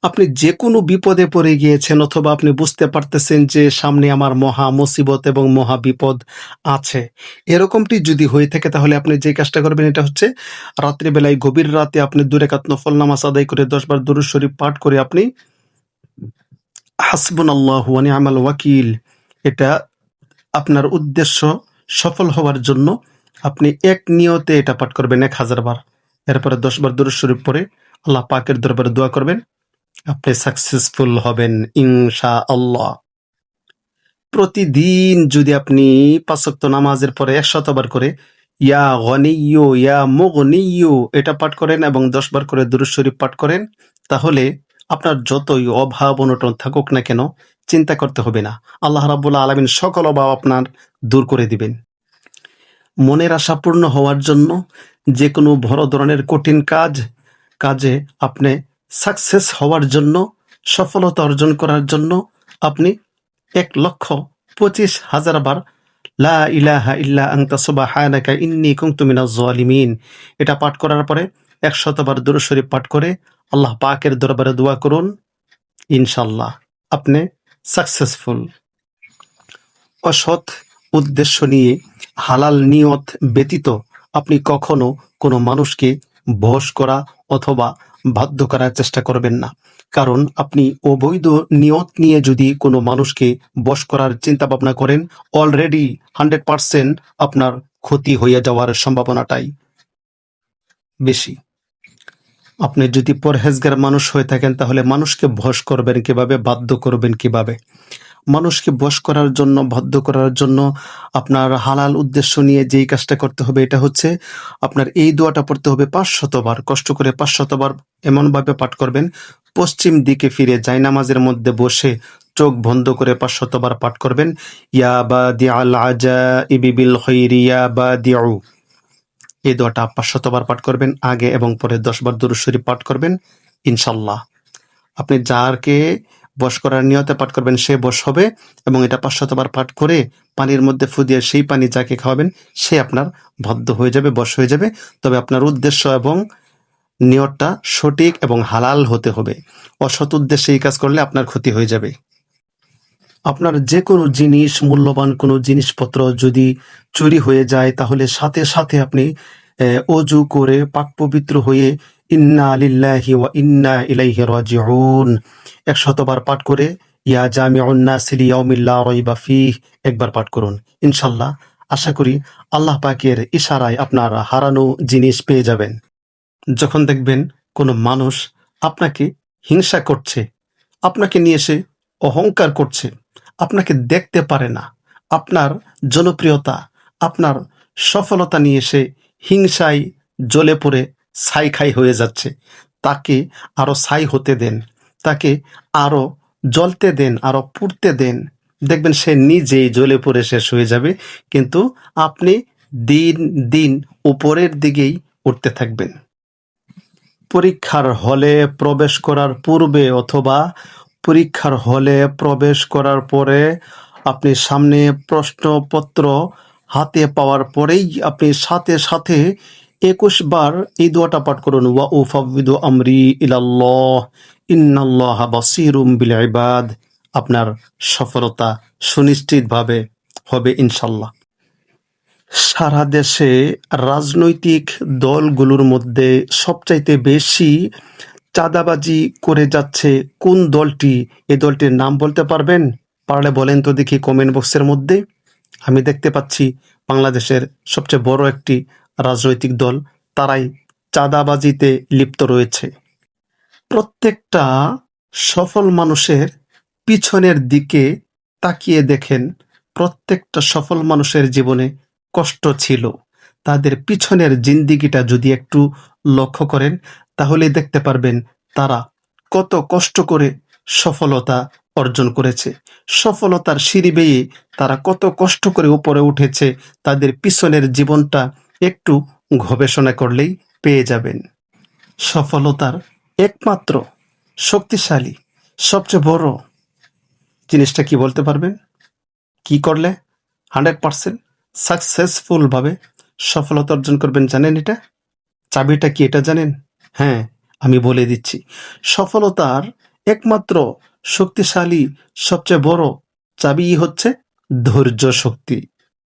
আপনি যে কোনো বিপদে পড়ে গিয়েছেন অথবা আপনি বুঝতে পারতেছেন যে সামনে আমার মহা মুসিবত এবং মহা বিপদ আছে। এরকমটি যদি হয়ে থাকে তাহলে আপনি যে কাজটা করবেন এটা হচ্ছে রাত্রিবেলায় গভীর রাতে আপনি ২ রাকাত নফল নামাজ আদায় করে ১০ বার দুরূদ শরীফ পাঠ করে আপনি হাসবুনাল্লাহু ওয়া নি'মাল ওয়াকিল এটা আপনার উদ্দেশ্য সফল হওয়ার জন্য আপনি এক নিয়তে এটা পাঠ করবেন ১,০০০ বার। এরপরে ১০ বার দুরূদ শরীফ পড়ে আল্লাহ পাকের দরবারে দোয়া করবেন। আপনি সাকসেসফুল হবেন ইনশাআল্লাহ। প্রতিদিন যদি আপনি ৫ ওয়াক্ত নামাজের পরে ১০০ বার করে ইয়া গনিয়্যু ইয়া মুগনিয়্যু এটা পাঠ করেন এবং ১০ বার করে দুরূদ শরীফ পাঠ করেন, তাহলে আপনার যতই অভাব অনটন থাকুক না কেন চিন্তা করতে হবে না। আল্লাহ রাব্বুল আলামিন সকল অভাব আপনার দূর করে দিবেন। মনের আশা পূর্ণ হওয়ার জন্য যেকোনো বড় ধরনের কঠিন কাজে আপনি সাকসেস হওয়ার জন্য, সফলতা অর্জন করার জন্য আপনি ১,২৫,০০০ বার লা ইলাহা ইল্লা আনতা সুবহানাকা ইন্নী কুনতু মিনাজ জালিমিন এটা পাঠ করার পরে ১০০ বার দুরূদ শরীফ পাঠ করে আল্লাহ পাকের দরবারে দোয়া করুন। ইনশাআল্লাহ আপনি সাকসেসফুল। অসৎ উদ্দেশ্য নিয়ে হালাল নিয়ত ব্যতীত আপনি কখনো কোনো মানুষকে বশ করা অথবা বাধ্য করার চেষ্টা করবেন না। কারণ আপনি অবৈধ নিয়ত নিয়ে যদি কোনো মানুষকে বশ করার চিন্তা ভাবনা করেন, অলরেডি 100% আপনার ক্ষতি হয়ে যাওয়ার সম্ভাবনাটাই বেশি। আপনি যদি পরহেজগার মানুষ হয়ে থাকেন তাহলে মানুষকে বশ করবেন কিভাবে, বাধ্য করবেন কিভাবে? মানুষকে বশ করার জন্য, বাধ্য করার জন্য আপনার হালাল উদ্দেশ্য নিয়ে যেই কাজটা করতে হবে এটা হচ্ছে আপনার এই দোয়াটা পড়তে হবে ৫০০ বার। কষ্ট করে ৫০০ বার এমনভাবে পাঠ করবেন, পশ্চিম দিকে ফিরে জায়নামাজের মধ্যে বসে চোখ বন্ধ করে ৫০০ বার পাঠ করবেন। ইয়া বাদিআল আজাইবি বিল খাইরি ইয়া বাদিউ এই দোয়াটা ৫০০ বার পাঠ করবেন। আগে এবং পরে ১০ বার দুরূদ শরীফ পাঠ করবেন। ইনশাআল্লাহ আপনি যারকে বশ করার নিয়তে পাঠ করবেন সে বশ হবে এবং এটা ৫০০ বার পাঠ করে পানির মধ্যে ফু দিয়ে সেই পানি যাকে খাওয়াবেন সে আপনার বাধ্য হয়ে যাবে, বশ হয়ে যাবে। তবে আপনার উদ্দেশ্য এবং নিয়তটা সঠিক এবং হালাল হতে হবে। অসৎ উদ্দেশ্যে এই কাজ করলে আপনার ক্ষতি হয়ে যাবে। আপনার যে কোনো জিনিস, মূল্যবান কোনো জিনিসপত্র যদি চুরি হয়ে যায় তাহলে সাথে সাথে আপনি অজু করে পাক পবিত্র হয়ে ইন্না লিল্লাহি ওয়া ইন্না ইলাইহি রাজিউন ১০০ বার পাঠ করে ইয়া জামিউন নাস লিয়াউমিল লা রাইবা ফিহ একবার পাঠ করুন। ইনশাআল্লাহ আশা করি আল্লাহ পাকের ইশারায় আপনার হারানো জিনিস পেয়ে যাবেন। যখন দেখবেন কোনো মানুষ আপনাকে হিংসা করছে, আপনাকে নিয়ে সে অহংকার করছে, আপনাকে দেখতে পারে না, আপনার জনপ্রিয়তা, আপনার সফলতা নিয়ে সে হিংসায় জ্বলে পড়ে ছাই হয়ে যাচ্ছে, তাকে আরো ছাই হতে দেন, তাকে আরো জ্বলতে দেন, আরো পুড়তে দেন। দেখবেন সে নিজেই জ্বলে পড়ে শেষ হয়ে যাবে, কিন্তু আপনি দিন দিন উপরের দিকেই উঠতে থাকবেন। পরীক্ষার হলে প্রবেশ করার পূর্বে অথবা পরীক্ষার হলে প্রবেশ করার পরে আপনি সামনে প্রশ্নপত্র হাতে পাওয়ার পরেই আপনি সাথে সাথে ২১ বার এই দোয়াটা পাঠ করুন, ওয়া উফাউযিদু আমরি ইলাল্লাহ ইন্নাল্লাহা বাসীরুম বিল ইবাদ। আপনার সফলতা সুনিশ্চিতভাবে হবে ইনশাল্লাহ। সারা দেশে রাজনৈতিক দলগুলোর মধ্যে সবচাইতে বেশি চাঁদাবাজি করে যাচ্ছে কোন দলটি? এই দলটির নাম বলতে পারবেন? পারলে বলেন তো দেখি কমেন্ট বক্সের মধ্যে। আমি দেখতে পাচ্ছি বাংলাদেশের সবচেয়ে বড় একটি রাজনৈতিক দল, তারাই চাঁদাবাজিতে লিপ্ত রয়েছে। প্রত্যেকটা সফল মানুষের পিছনের দিকে তাকিয়ে দেখেন, প্রত্যেকটা সফল মানুষের জীবনে কষ্ট ছিল। তাদের পিছনের জিন্দিগিটা যদি একটু লক্ষ্য করেন তাহলে দেখতে পারবেন তারা কত কষ্ট করে সফলতা অর্জন করেছে। সফলতার সিঁড়ি বেয়ে তারা কত কষ্ট করে উপরে উঠেছে, তাদের পিছনের জীবনটা একটু গবেষণা করলেই পেয়ে যাবেন। সফলতার একমাত্র শক্তিশালী সবচেয়ে বড় জিনিসটা কি বলতে পারবেন? কি করলে 100% সাকসেসফুলভাবে সফলতা অর্জন করবেন জানেন? এটা চাবিটা কি এটা জানেন? হ্যাঁ, আমি বলে দিচ্ছি। সফলতার একমাত্র শক্তিশালী সবচেয়ে বড় চাবিই হচ্ছে ধৈর্য শক্তি।